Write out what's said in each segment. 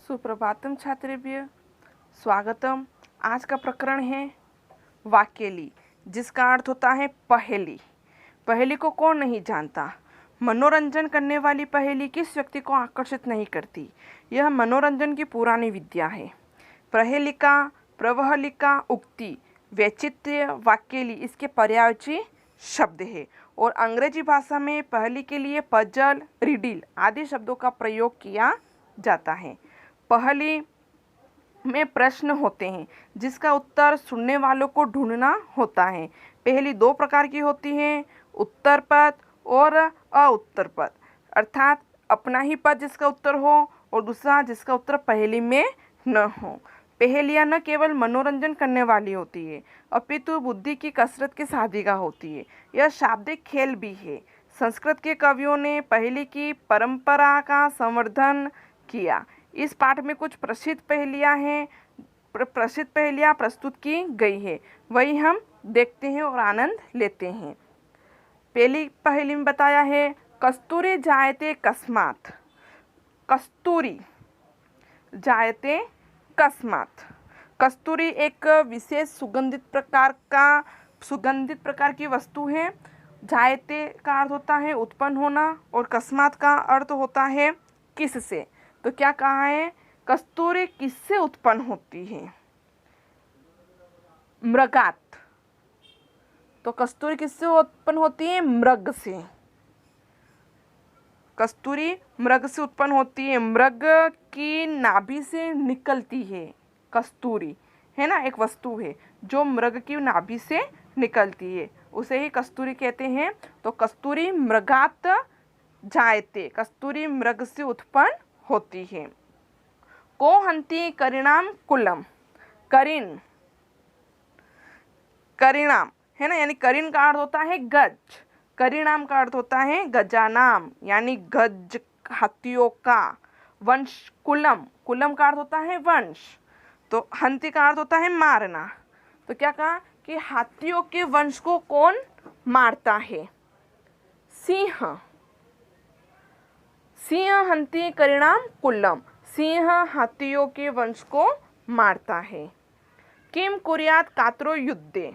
सुप्रभातम छात्रेभ्य, स्वागतम। आज का प्रकरण है वाक्यली, जिसका अर्थ होता है पहेली। पहेली को कौन नहीं जानता। मनोरंजन करने वाली पहेली किस व्यक्ति को आकर्षित नहीं करती। यह मनोरंजन की पुरानी विद्या है। प्रहेलिका, प्रवहलिका, उक्ति, वैचित्र्य, वाक्यली इसके पर्यायवाची शब्द है और अंग्रेजी भाषा में पहेली के लिए पजल, रिडिल आदि शब्दों का प्रयोग किया जाता है। पहेली में प्रश्न होते हैं जिसका उत्तर सुनने वालों को ढूंढना होता है। पहेली दो प्रकार की होती है, उत्तर पद और अउत्तर पद, अर्थात अपना ही पद जिसका उत्तर हो और दूसरा जिसका उत्तर पहेली में न हो। पहेलियाँ न केवल मनोरंजन करने वाली होती है अपितु बुद्धि की कसरत की साधिका होती है। यह शाब्दिक खेल भी है। संस्कृत के कवियों ने पहेली की परंपरा का संवर्धन किया। इस पाठ में कुछ प्रसिद्ध पहेलियाँ प्रस्तुत की गई है, वही हम देखते हैं और आनंद लेते हैं। पहली पहेली में बताया है कस्तूरी जायते कस्मात। कस्तूरी जायते कस्मात। कस्तूरी एक विशेष सुगंधित प्रकार की वस्तु है। जायते का अर्थ होता है उत्पन्न होना और कस्मात का अर्थ होता है किससे। तो क्या कहा है, कस्तूरी किससे उत्पन्न होती है, मृगात। तो कस्तूरी किससे उत्पन्न होती है, मृग से। कस्तूरी मृग से उत्पन्न होती है, मृग की नाभि से निकलती है। कस्तूरी है ना, एक वस्तु है जो मृग की नाभि से निकलती है, उसे ही कस्तूरी कहते हैं। तो कस्तूरी मृगात जायते, कस्तूरी मृग से उत्पन्न होती है। को हंति करिणाम कुलम। करिन, करिणाम है ना, यानी करिन का अर्थ होता है गज। करिणाम का अर्थ होता है गजानाम, यानी गज हाथियों का। वंश, कुलम, कुलम का अर्थ होता है वंश। तो हंति का अर्थ होता है मारना। तो क्या कहा कि हाथियों के वंश को कौन मारता है, सिंह। सिंह हंति करिणाम कुलम, सिंह हाथियों के वंश को मारता है। किम कुर्यात कातरो युद्धे।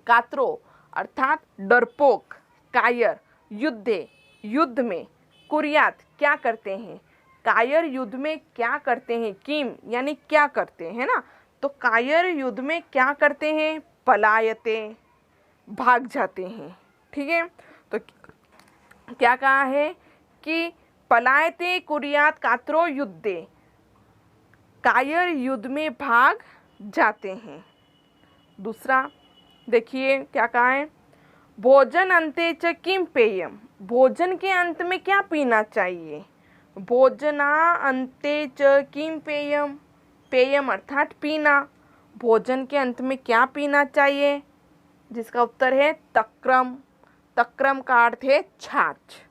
कातरो अर्थात डरपोक, कायर, युद्धे युद्ध में, कुर्यात क्या करते हैं, कायर युद्ध में क्या करते हैं, किम यानी क्या करते हैं ना। तो कायर युद्ध में क्या करते हैं, पलायते भाग जाते हैं। ठीक है, तो क्या कहा है कि पलायते कुर्यात कातरो युद्धे, कायर युद्ध में भाग जाते हैं। दूसरा देखिए क्या कहा है, भोजन अंते च किम पेयम। भोजन के अंत में क्या पीना चाहिए, भोजना अंते च किम पेयम। पेयम अर्थात पीना, भोजन के अंत में क्या पीना चाहिए, जिसका उत्तर है तक्रम। तक्रम का अर्थ है छाछ।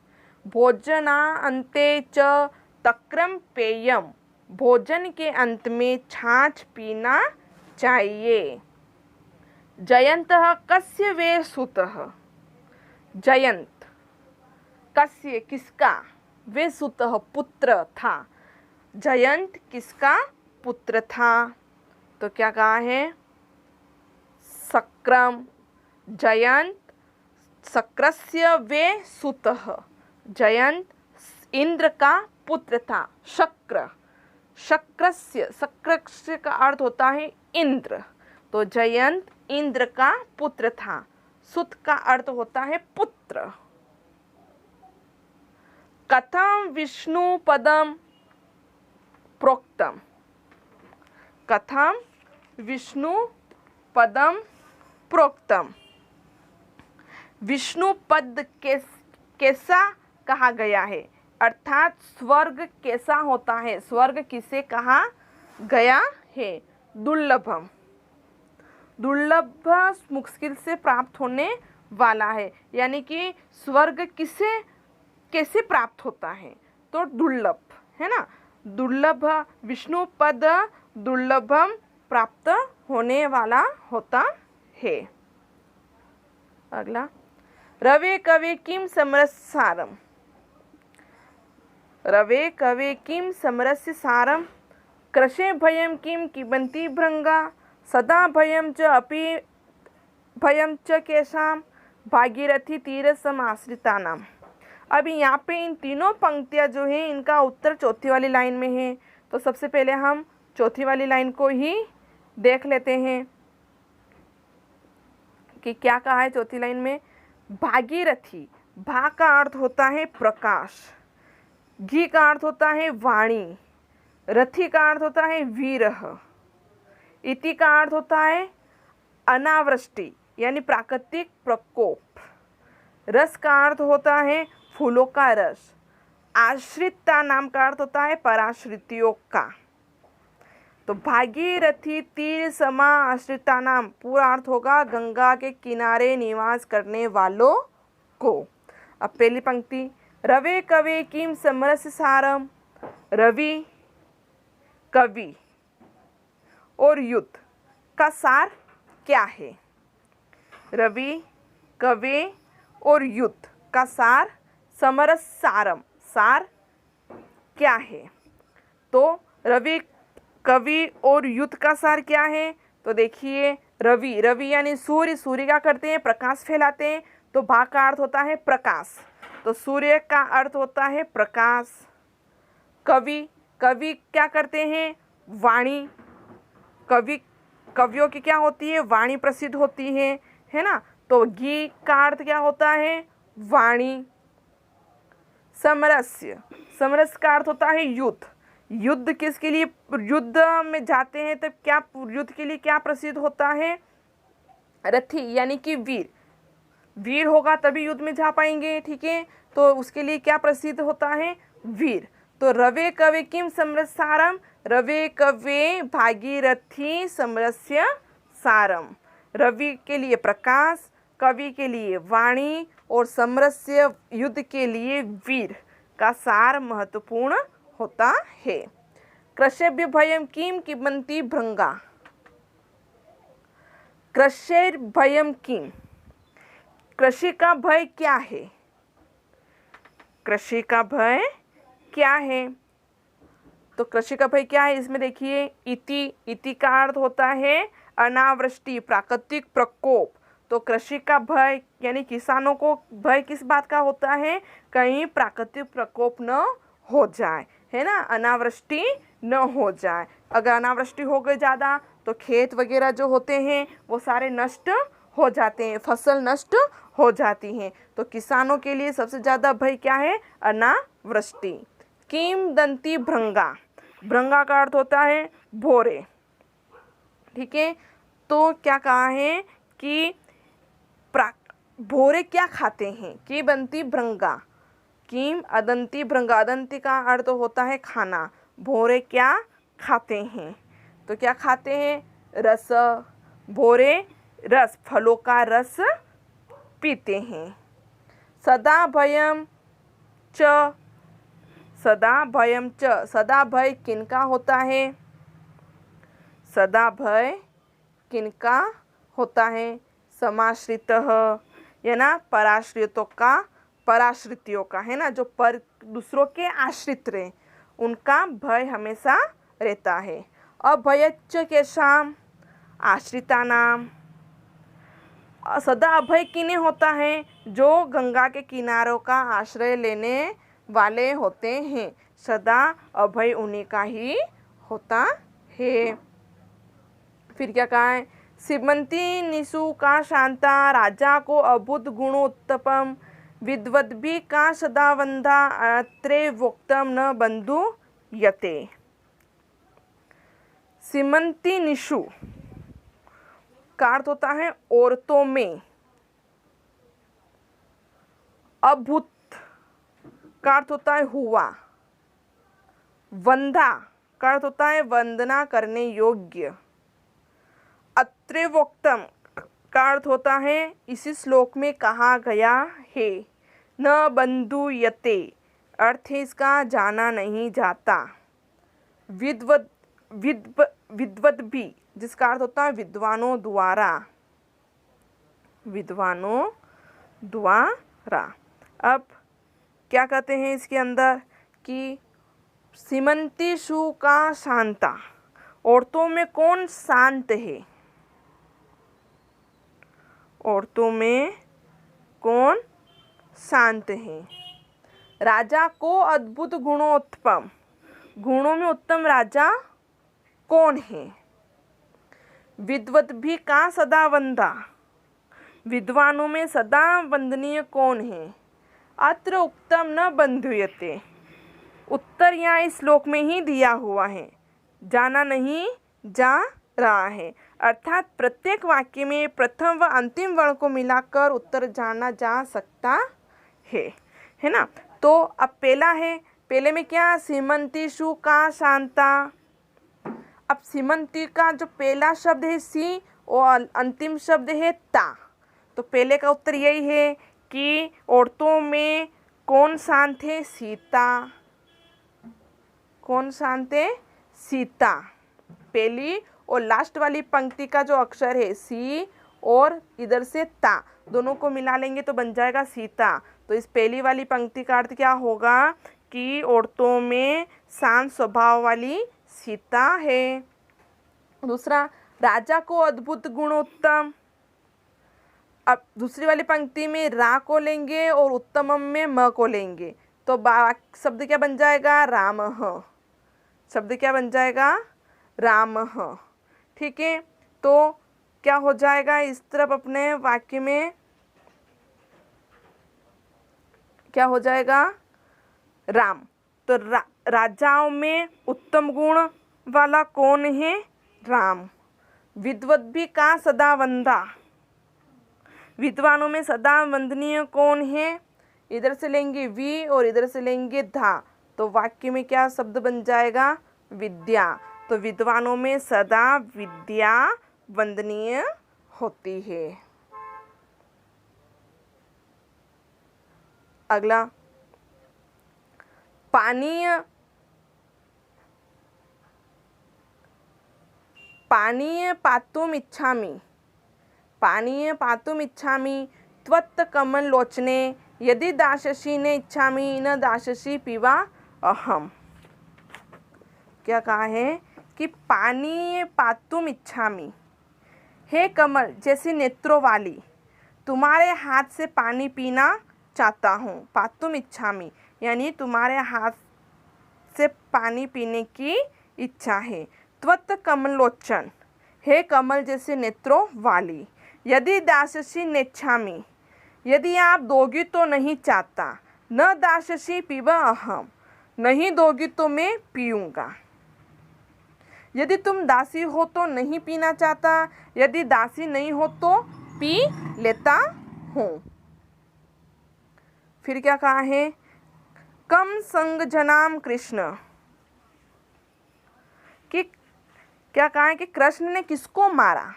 भोजना अंते च तक्रम पेयम, भोजन के अंत में छाछ पीना चाहिए। जयंतः कस्य वे सुतः। जयंत कस्य किसका, वे सुतः पुत्र था। जयंत किसका पुत्र था। तो क्या कहा है, शक्रम। जयंत शक्रस्य वे सुतः, जयंत इंद्र का पुत्र था। शक्र, शक्रस्य, शक्रस्य का अर्थ होता है इंद्र। तो जयंत इंद्र का पुत्र था। सुत का अर्थ होता है पुत्र। कथम विष्णु पदम प्रोक्तम। कथम विष्णु पदम प्रोक्तम। विष्णु पद कैसा कहा गया है, अर्थात स्वर्ग कैसा होता है, स्वर्ग किसे कहा गया है, दुर्लभम। दुर्लभ मुश्किल से प्राप्त होने वाला है, यानी कि स्वर्ग किसे कैसे प्राप्त होता है, तो दुर्लभ है ना। दुर्लभ विष्णु पद दुर्लभम प्राप्त होने वाला होता है। अगला, रवे कवे किम समरसारम। रवे कवे किम समरस्य सारम, कृशे भयम किम किबंती भृंगा, सदा भयम च अपि भयम च केशाम, भागीरथी तीर समाश्रिता नाम। अभी यहाँ पे इन तीनों पंक्तियाँ जो हैं इनका उत्तर चौथी वाली लाइन में है। तो सबसे पहले हम चौथी वाली लाइन को ही देख लेते हैं कि क्या कहा है चौथी लाइन में। भागीरथी, भा का अर्थ होता है प्रकाश, घी का अर्थ होता है वाणी, रथी का अर्थ होता है वीरह, इति का अर्थ होता है अनावृष्टि यानी प्राकृतिक प्रकोप, रस का अर्थ होता है फूलों का रस, आश्रितता नाम का अर्थ होता है पराश्रितियों का। तो भागीरथी तीर समा आश्रिता नाम पूरा अर्थ होगा गंगा के किनारे निवास करने वालों को। अब पहली पंक्ति, रवे कवे किम समरस सारम, रवि कवि और युद्ध का सार क्या है। रवि कवि और युद्ध का सार, समरस सारम, सार क्या है। तो रवि कवि और युद्ध का सार क्या है। तो देखिए रवि, रवि यानी सूर्य, सूर्य क्या करते हैं, प्रकाश फैलाते हैं। तो भा का अर्थ होता है प्रकाश, तो सूर्य का अर्थ होता है प्रकाश। कवि, कवि क्या करते हैं, वाणी, कवि, कवियों की क्या होती है, वाणी प्रसिद्ध होती है ना। तो घी का अर्थ क्या होता है, वाणी। समरस्य, समरस का अर्थ होता है युद्ध, युद्ध किसके लिए, युद्ध में जाते हैं तब क्या, युद्ध के लिए क्या प्रसिद्ध होता है, रथी यानी कि वीर, वीर होगा तभी युद्ध में जा पाएंगे, ठीक है। तो उसके लिए क्या प्रसिद्ध होता है, वीर। तो रवे कवे किम समरस सारम, रवे कवे भागीरथी समरस्य सारम। रवि के लिए प्रकाश, कवि के लिए वाणी और समरस्य युद्ध के लिए वीर का सार महत्वपूर्ण होता है। कृशेभ्य भयम किम किबंती भृंगा, कृशेर भयम किम, कृषि का भय क्या है, कृषि का भय क्या है। तो कृषि का भय क्या है, इसमें देखिए इति, इति का अर्थ होता है अनावृष्टि, प्राकृतिक प्रकोप। तो कृषि का भय यानी किसानों को भय किस बात का होता है, कहीं प्राकृतिक प्रकोप न हो जाए, है ना, अनावृष्टि न हो जाए। अगर अनावृष्टि हो गई ज़्यादा तो खेत वगैरह जो होते हैं वो सारे नष्ट हो जाते हैं, फसल नष्ट हो जाती हैं। तो किसानों के लिए सबसे ज़्यादा भय क्या है, अनावृष्टि। किंवदंती भृंगा, भृंगा का अर्थ होता है भोरे, ठीक है। तो क्या कहा है कि भोरे क्या खाते हैं, किंवदंती भृंगा, किम अदंती भृंगा, अदंती का अर्थ होता है खाना, भोरे क्या खाते हैं। तो क्या खाते हैं, रस, भोरे रस, फलों का रस पीते हैं। सदा भयम च, सदा भयम च, सदा भय किनका होता है, सदा भय किनका होता है, समाश्रितः या ना पराश्रितों का, पराश्रितियों का, है ना, जो पर दूसरों के आश्रित रहे उनका भय हमेशा रहता है। अभयच्च के शाम, आश्रिता नाम, सदा अभय किन्हें होता है, जो गंगा के किनारों का आश्रय लेने वाले होते हैं, सदा अभय उन्हीं का ही होता है। फिर क्या कहा है, सीमंती निशु का शांता, राजा को अभुत गुणोत्तपम, विद्वद्भि का सदा वंदा, अत्रे वोक्तम न बंधु यते। सीमंती निशु का अर्थ होता है औरतों में, अभूत का अर्थ होता है हुआ, वंदा का अर्थ होता है वंदना करने योग्य, अत्रेवोक्तम का अर्थ होता है इसी श्लोक में कहा गया है, न बंधुयते अर्थ है इसका जाना नहीं जाता, विद्वद्भि जिसका अर्थ होता है विद्वानों द्वारा, विद्वानों द्वारा। अब क्या कहते हैं इसके अंदर कि सीमंती शु का शांता, औरतों में कौन शांत है? औरतों में कौन शांत है? राजा को अद्भुत गुणोत्तम, गुणों में उत्तम राजा कौन है? विद्वत भी का सदा वंदा, विद्वानों में सदा वंदनीय कौन है? अत्र उक्तम न बंधुयते, उत्तर यहाँ इस श्लोक में ही दिया हुआ है, जाना नहीं जा रहा है। अर्थात प्रत्येक वाक्य में प्रथम व अंतिम वर्ण को मिलाकर उत्तर जाना जा सकता है ना। तो अब पहला है, पहले में क्या, सीमंती शु का शांता। अब सीमंती का जो पहला शब्द है सी और अंतिम शब्द है ता, तो पहले का उत्तर यही है कि औरतों में कौन शांत है? सीता। कौन शांत है? सीता। पहली और लास्ट वाली पंक्ति का जो अक्षर है सी और इधर से ता, दोनों को मिला लेंगे तो बन जाएगा सीता। तो इस पहली वाली पंक्ति का अर्थ क्या होगा कि औरतों में शांत स्वभाव वाली सीता है। दूसरा, राजा को अद्भुत गुणोत्तम। अब दूसरी वाली पंक्ति में रा को लेंगे और उत्तमम में म को लेंगे, तो शब्द क्या बन जाएगा? रामः। शब्द क्या बन जाएगा? रामः। ठीक है, तो क्या हो जाएगा इस तरफ अपने वाक्य में, क्या हो जाएगा? राम। तो राजाओं में उत्तम गुण वाला कौन है? राम। विद्वत भी का सदा वंदा, विद्वानों में सदा वंदनीय कौन है? इधर से लेंगे वी और इधर से लेंगे धा, तो वाक्य में क्या शब्द बन जाएगा? विद्या। तो विद्वानों में सदा विद्या वंदनीय होती है। अगला, पानीय पातुम इच्छामि, पानीय पातुम इच्छामि त्वत्त कमल लोचने, यदि दाशसी ने इच्छामि न दाशसी पीवा अहम। क्या कहा है कि पानीय पातुम इच्छामि, हे कमल जैसी नेत्रों वाली, तुम्हारे हाथ से पानी पीना चाहता हूँ। पातुम इच्छामि यानी तुम्हारे हाथ से पानी पीने की इच्छा है। त्वत्त कमलोचन, हे कमल जैसे नेत्रों वाली। यदि दाससी नेच्छामि, यदि आप दोगी तो नहीं चाहता। न दाससी पीवा अहम, नहीं दोगी तो मैं पीऊँगा। यदि तुम दासी हो तो नहीं पीना चाहता, यदि दासी नहीं हो तो पी लेता हूँ। फिर क्या कहा है? कम संग जनाम कृष्ण, कि क्या कहा है कि कृष्ण ने किसको मारा?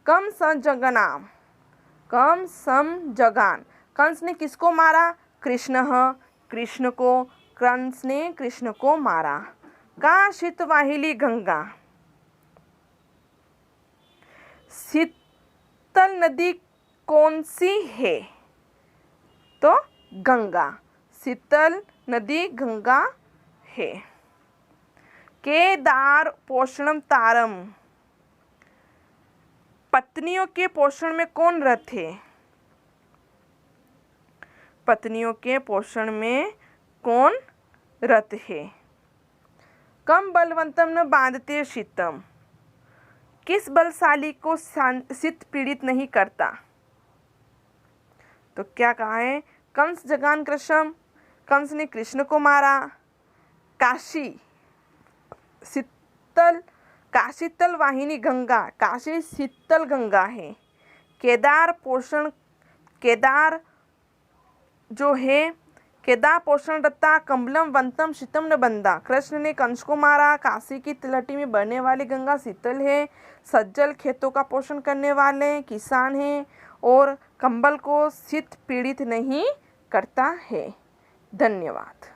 कम संजगनाम, कम सम जगान, कंस ने किसको मारा? कृष्ण, कृष्ण को, कंस ने कृष्ण को मारा। का शीतवाहिली गंगा, शीतल नदी कौन सी है? तो गंगा, शीतल नदी गंगा है। केदार पोषणम तारम, पत्नियों के पोषण में कौन रत है? पत्नियों के पोषण में कौन रत है? कम बलवंतम न बांधते शीतम, किस बलशाली को शीत पीड़ित नहीं करता? तो क्या कहा है? कंस जगान कृष्ण, कंस ने कृष्ण को मारा। काशी शीतल, काशीतल वाहिनी गंगा, काशी शीतल गंगा है। केदार पोषण, केदार जो है, केदार पोषण रता कमलम वंतम शीतम न बंदा। कृष्ण ने कंस को मारा। काशी की तलहटी में बहने वाली गंगा शीतल है। सज्जल खेतों का पोषण करने वाले किसान हैं और कंबल को शीत पीड़ित नहीं करता है। धन्यवाद।